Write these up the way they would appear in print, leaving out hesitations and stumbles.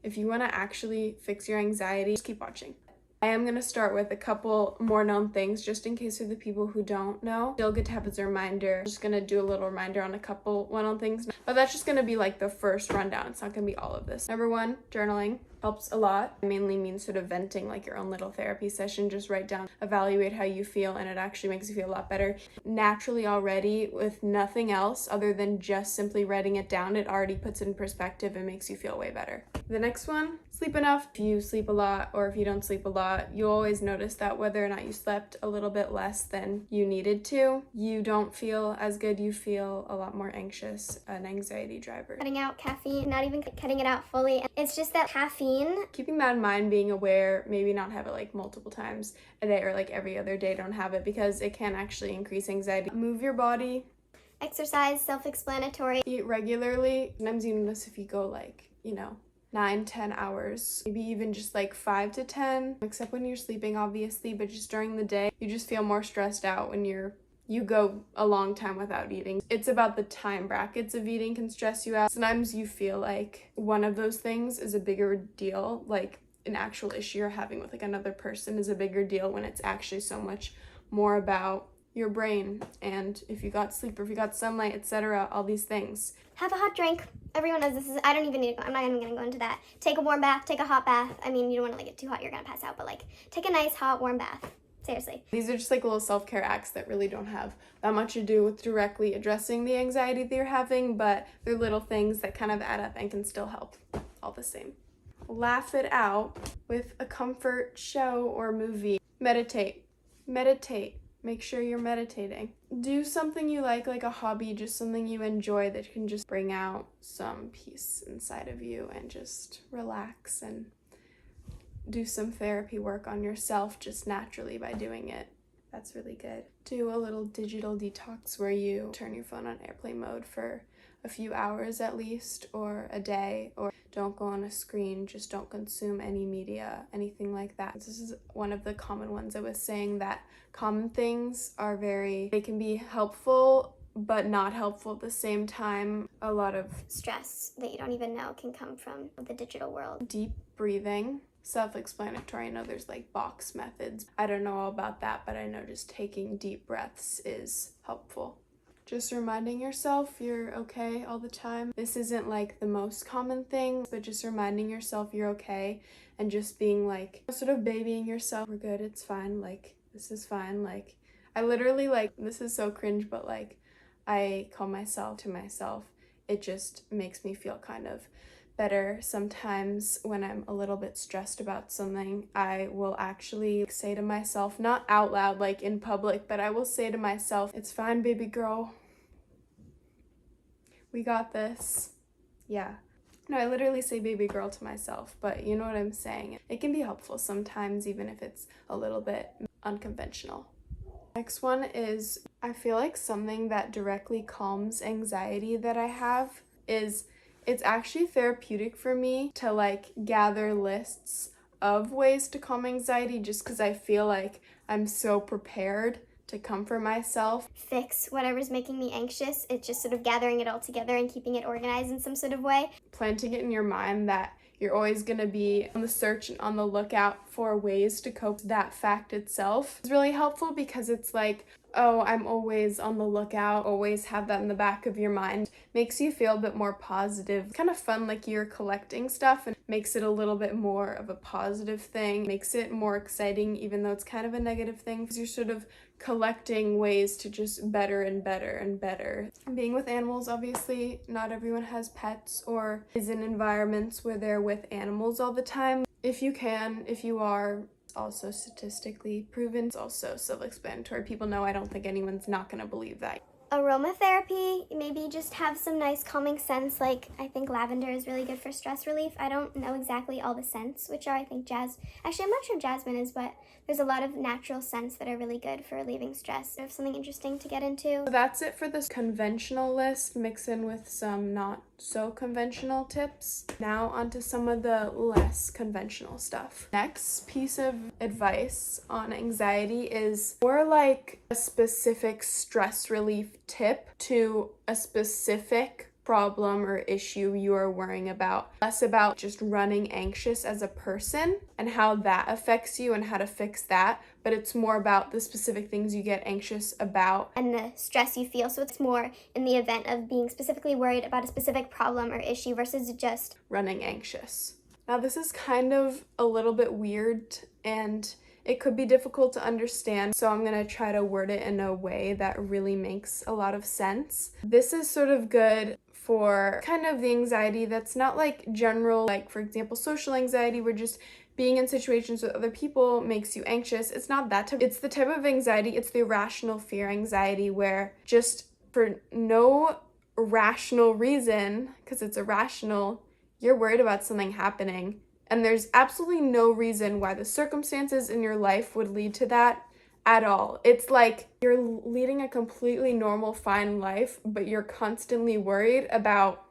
If you want to actually fix your anxiety, just keep watching. I am going to start with a couple more known things just in case for the people who don't know. Still good to have as a reminder. I'm just going to do a little reminder on a couple well-known things. But that's just going to be like the first rundown. It's not going to be all of this. Number one, journaling helps a lot. It mainly means sort of venting, like your own little therapy session. Just write down, evaluate how you feel, and it actually makes you feel a lot better. Naturally already, with nothing else other than just simply writing it down, it already puts it in perspective and makes you feel way better. The next one, sleep enough. If you sleep a lot or if you don't sleep a lot, you'll always notice that whether or not you slept a little bit less than you needed to, you don't feel as good. You feel a lot more anxious, an anxiety driver. Cutting out caffeine, not even cutting it out fully. It's just that caffeine. Keeping that in mind, being aware, maybe not have it like multiple times a day or like every other day, don't have it because it can actually increase anxiety. Move your body. Exercise, self-explanatory. Eat regularly. Sometimes you notice if you go 9-10 hours, maybe even just 5 to 10, except when you're sleeping obviously, but just during the day you just feel more stressed out when you go a long time without eating. It's about the time brackets of eating can stress you out. Sometimes you feel like one of those things is a bigger deal, like an actual issue you're having with another person is a bigger deal when it's actually so much more about your brain and if you got sleep or if you got sunlight, etc., all these things. Have a hot drink. Everyone knows this. I don't even need to go. I'm not even going to go into that. Take a warm bath. Take a hot bath. I mean, you don't want to get too hot. You're going to pass out. But take a nice hot warm bath. Seriously. These are just little self-care acts that really don't have that much to do with directly addressing the anxiety that you're having, but they're little things that kind of add up and can still help all the same. Laugh it out with a comfort show or movie. Meditate. Make sure you're meditating. Do something you like a hobby, just something you enjoy that can just bring out some peace inside of you and just relax and do some therapy work on yourself just naturally by doing it. That's really good. Do a little digital detox where you turn your phone on airplane mode for a few hours at least, or a day, or don't go on a screen, just don't consume any media, anything like that. This is one of the common ones. I was saying that common things are they can be helpful but not helpful at the same time. A lot of stress that you don't even know can come from the digital world. Deep breathing. Self-explanatory. I know there's box methods. I don't know all about that, but I know just taking deep breaths is helpful. Just reminding yourself you're okay all the time. This isn't the most common thing, but just reminding yourself you're okay and just being sort of babying yourself. We're good, it's fine, this is fine. I literally this is so cringe, but I call myself to myself. It just makes me feel kind of better. Sometimes when I'm a little bit stressed about something, I will actually say to myself, not out loud in public, but I will say to myself, it's fine, baby girl. We got this. Yeah. No, I literally say baby girl to myself, but you know what I'm saying. It can be helpful sometimes, even if it's a little bit unconventional. Next one is, I feel like something that directly calms anxiety that I have is it's actually therapeutic for me to gather lists of ways to calm anxiety just because I feel like I'm so prepared to comfort myself. Fix whatever's making me anxious. It's just sort of gathering it all together and keeping it organized in some sort of way. Planting it in your mind that you're always going to be on the search and on the lookout for ways to cope. That fact itself is really helpful because it's oh, I'm always on the lookout, always have that in the back of your mind. Makes you feel a bit more positive. Kind of fun, you're collecting stuff and makes it a little bit more of a positive thing. Makes it more exciting even though it's kind of a negative thing because you're sort of collecting ways to just better and better and better. Being with animals, obviously, not everyone has pets or is in environments where they're with animals all the time. If you can, if you are, also statistically proven. It's also self-explanatory. People know. I don't think anyone's not going to believe that. Aromatherapy, maybe just have some nice calming scents. I think lavender is really good for stress relief. I don't know exactly all the scents, which are, I think, actually, I'm not sure jasmine is, but there's a lot of natural scents that are really good for relieving stress. If something interesting to get into. So that's it for this conventional list, mix in with some not so conventional tips. Now onto some of the less conventional stuff. Next piece of advice on anxiety is more a specific stress relief tip to a specific problem or issue you are worrying about. Less about just running anxious as a person and how that affects you and how to fix that, but it's more about the specific things you get anxious about and the stress you feel. So it's more in the event of being specifically worried about a specific problem or issue versus just running anxious. Now, this is kind of a little bit weird and it could be difficult to understand, so I'm gonna try to word it in a way that really makes a lot of sense. This is sort of good for kind of the anxiety that's not like general, like for example, social anxiety, where just being in situations with other people makes you anxious. It's not that type. It's the type of anxiety, it's the irrational fear anxiety, where just for no rational reason, because it's irrational, you're worried about something happening. And there's absolutely no reason why the circumstances in your life would lead to that at all. It's like you're leading a completely normal, fine life, but you're constantly worried about,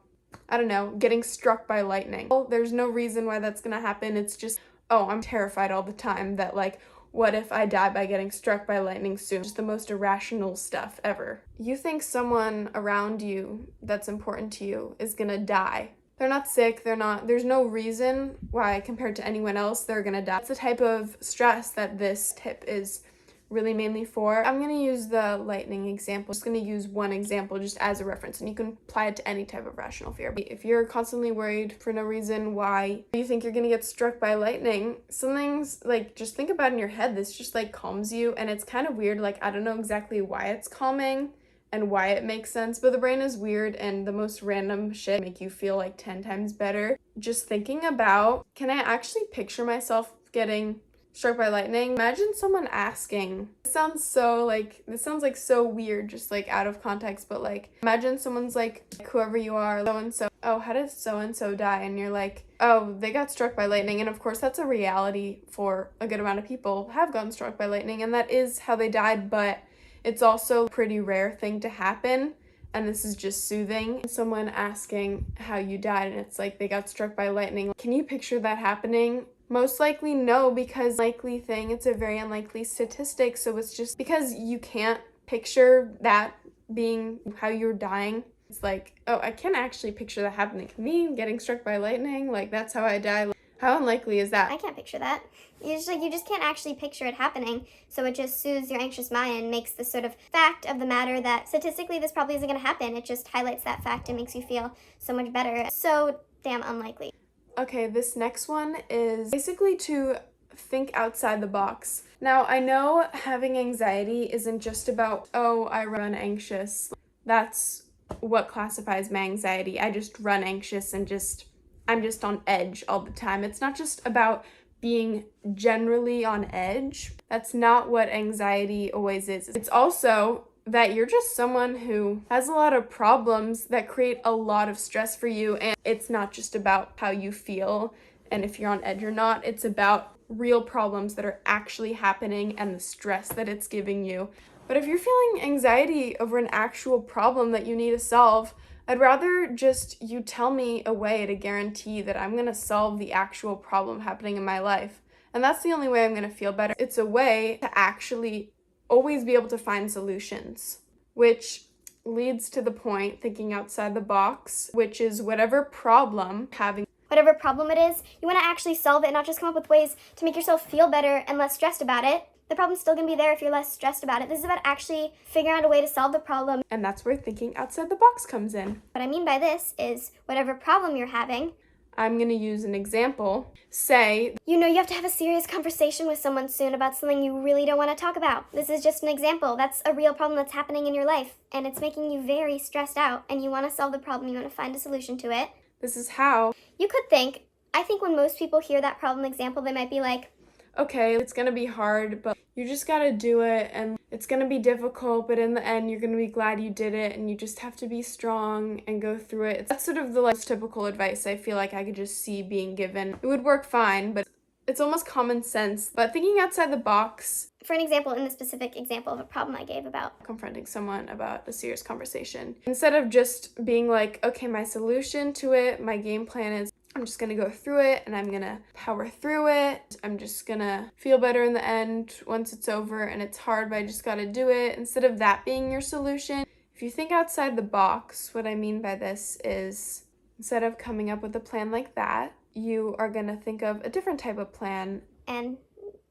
I don't know, getting struck by lightning. Well, there's no reason why that's gonna happen. It's just, oh, I'm terrified all the time that, like, what if I die by getting struck by lightning soon? Just the most irrational stuff ever. You think someone around you that's important to you is gonna die. They're not sick, there's no reason why compared to anyone else they're gonna die. It's the type of stress that this tip is really mainly for. I'm gonna use the lightning example. I'm just gonna use one example just as a reference, and you can apply it to any type of rational fear. If you're constantly worried for no reason why you think you're gonna get struck by lightning, something's like, just think about in your head, this just like calms you, and it's kind of weird, like I don't know exactly why it's calming and why it makes sense, but the brain is weird and the most random shit make you feel like 10 times better. Just thinking about, can I actually picture myself getting struck by lightning? Imagine someone asking, this sounds like so weird, just like out of context, but like imagine someone's like, whoever you are, so and so, oh, how did so and so die? And you're like, oh, they got struck by lightning. And of course that's a reality for a good amount of people, have gotten struck by lightning, and that is how they died, but it's also a pretty rare thing to happen, and this is just soothing. Someone asking how you died, and it's like they got struck by lightning. Can you picture that happening? Most likely no, because likely thing, it's a very unlikely statistic, so it's just because you can't picture that being how you're dying. It's like, oh, I can't actually picture that happening. Me getting struck by lightning, like that's how I die. How unlikely is that? I can't picture that. You just can't actually picture it happening, so it just soothes your anxious mind and makes the sort of fact of the matter that statistically this probably isn't going to happen. It just highlights that fact and makes you feel so much better. So damn unlikely. Okay, this next one is basically to think outside the box. Now, I know having anxiety isn't just about, oh, I run anxious. That's what classifies my anxiety. I just run anxious and I'm just on edge all the time. It's not just about being generally on edge. That's not what anxiety always is. It's also that you're just someone who has a lot of problems that create a lot of stress for you, and it's not just about how you feel and if you're on edge or not. It's about real problems that are actually happening and the stress that it's giving you. But if you're feeling anxiety over an actual problem that you need to solve, I'd rather just you tell me a way to guarantee that I'm going to solve the actual problem happening in my life. And that's the only way I'm going to feel better. It's a way to actually always be able to find solutions, which leads to the point, thinking outside the box, which is whatever problem it is, you want to actually solve it and not just come up with ways to make yourself feel better and less stressed about it. The problem's still going to be there if you're less stressed about it. This is about actually figuring out a way to solve the problem. And that's where thinking outside the box comes in. What I mean by this is whatever problem you're having, I'm going to use an example. Say, you know you have to have a serious conversation with someone soon about something you really don't want to talk about. This is just an example. That's a real problem that's happening in your life, and it's making you very stressed out, and you want to solve the problem. You want to find a solution to it. This is how. You could I think when most people hear that problem example, they might be like, okay, it's going to be hard, but you just got to do it, and it's going to be difficult, but in the end, you're going to be glad you did it, and you just have to be strong and go through it. That's sort of the typical advice I feel like I could just see being given. It would work fine, but it's almost common sense. But thinking outside the box, for an example, in the specific example of a problem I gave about confronting someone about a serious conversation, instead of just being like, okay, my solution to it, my game plan is I'm just going to go through it and I'm going to power through it. I'm just going to feel better in the end once it's over, and it's hard, but I just got to do it. Instead of that being your solution, If you think outside the box, what I mean by this is instead of coming up with a plan like that, you are going to think of a different type of plan. And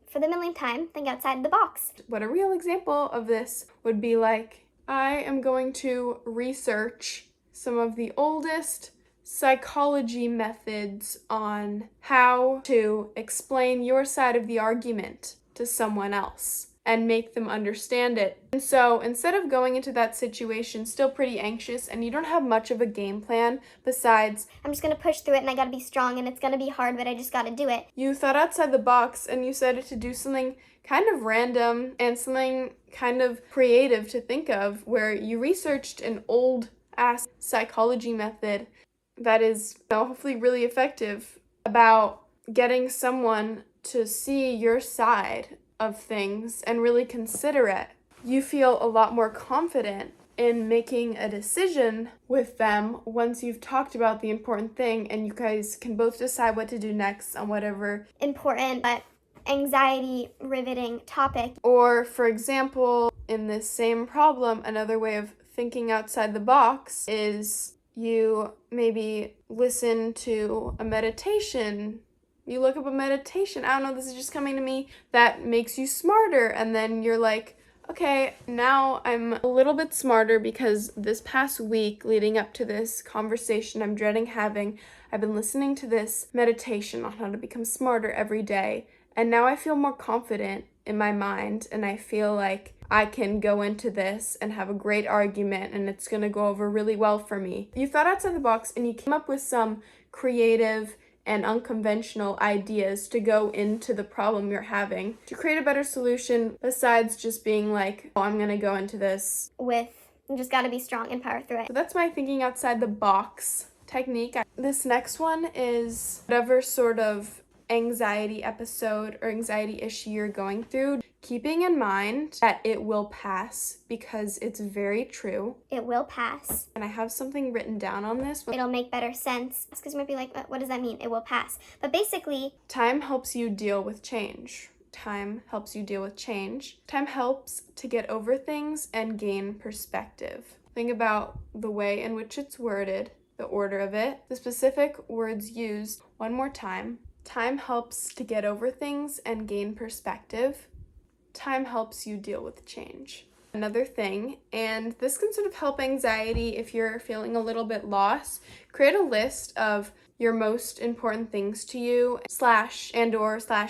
for the millionth time, think outside the box. What a real example of this would be like, I am going to research some of the oldest psychology methods on how to explain your side of the argument to someone else and make them understand it. And so instead of going into that situation still pretty anxious and you don't have much of a game plan besides, I'm just gonna push through it and I gotta be strong and it's gonna be hard, but I just gotta do it. you thought outside the box and you decided to do something kind of random and something kind of creative to think of, where you researched an old ass psychology method that is hopefully really effective about getting someone to see your side of things and really consider it. You feel a lot more confident in making a decision with them once you've talked about the important thing and you guys can both decide what to do next on whatever important but anxiety riveting topic. Or, for example, in this same problem, another way of thinking outside the box is you maybe listen to a meditation. You look up a meditation, I don't know, this is just coming to me, that makes you smarter. And then you're like, okay, now I'm a little bit smarter because this past week leading up to this conversation I'm dreading having, I've been listening to this meditation on how to become smarter every day. And now I feel more confident in my mind and I feel like I can go into this and have a great argument and it's going to go over really well for me. You thought outside the box and you came up with some creative and unconventional ideas to go into the problem you're having to create a better solution besides just being like, oh, I'm going to go into this with, you just gotta be strong and power through it. So that's my thinking outside the box technique. This next one is whatever sort of anxiety episode or anxiety issue you're going through, keeping in mind that it will pass because it's very true. It will pass. And I have something written down on this. It'll make better sense because you might be like, what does that mean? It will pass. But basically, time helps you deal with change. Time helps you deal with change. Time helps to get over things and gain perspective. Think about the way in which it's worded, the order of it, the specific words used. One more time. Time helps to get over things and gain perspective. Time helps you deal with change. Another thing, and this can sort of help anxiety if you're feeling a little bit lost, create a list of your most important things to you /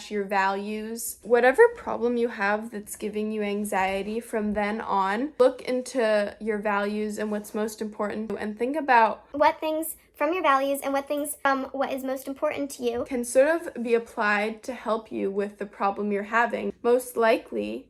your values. Whatever problem you have that's giving you anxiety from then on, look into your values and what's most important and think about what things from your values and what things from what is most important to you can sort of be applied to help you with the problem you're having. Most likely,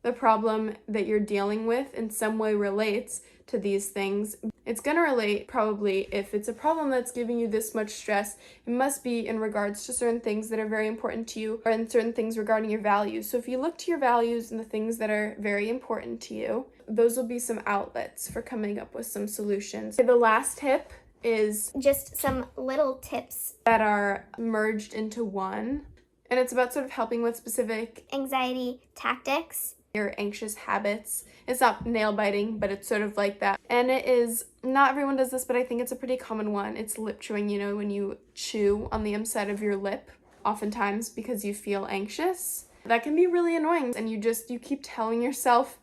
the problem that you're dealing with in some way relates to these things. It's going to relate probably if it's a problem that's giving you this much stress, it must be in regards to certain things that are very important to you or in certain things regarding your values. So if you look to your values and the things that are very important to you, those will be some outlets for coming up with some solutions. The last tip is just some little tips that are merged into one. And it's about sort of helping with specific anxiety tactics, your anxious habits. It's not nail biting, but it's sort of like that. And it is, not everyone does this, but I think it's a pretty common one. It's lip chewing, when you chew on the inside of your lip, oftentimes because you feel anxious. That can be really annoying. And you keep telling yourself,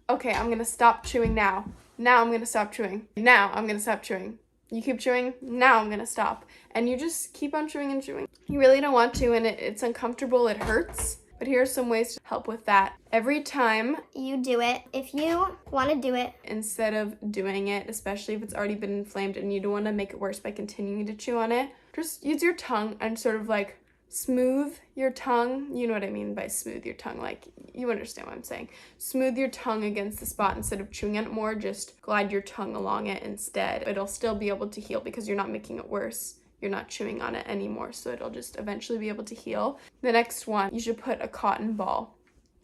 okay, I'm gonna stop chewing now. Now I'm gonna stop chewing. Now I'm gonna stop chewing. You keep chewing, now I'm gonna stop. And you just keep on chewing and chewing. You really don't want to, and it's uncomfortable, it hurts. But here are some ways to help with that. Every time you do it, if you want to do it, instead of doing it, especially if it's already been inflamed and you don't want to make it worse by continuing to chew on it, just use your tongue and sort of like smooth your tongue. You know what I mean by smooth your tongue, like you understand what I'm saying. Smooth your tongue against the spot instead of chewing on it more, just glide your tongue along it instead. It'll still be able to heal because you're not making it worse. You're not chewing on it anymore, so it'll just eventually be able to heal. The next one, you should put a cotton ball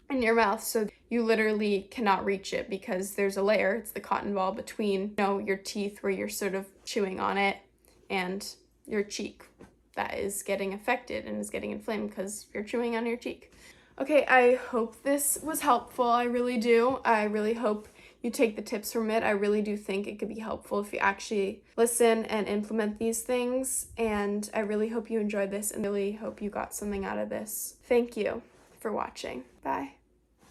in your mouth so you literally cannot reach it because there's a layer, it's the cotton ball, between your teeth where you're sort of chewing on it and your cheek that is getting affected and is getting inflamed because you're chewing on your cheek. Okay, I hope this was helpful. I really do. I really hope you take the tips from it. I really do think it could be helpful if you actually listen and implement these things. And I really hope you enjoyed this and really hope you got something out of this. Thank you for watching. Bye.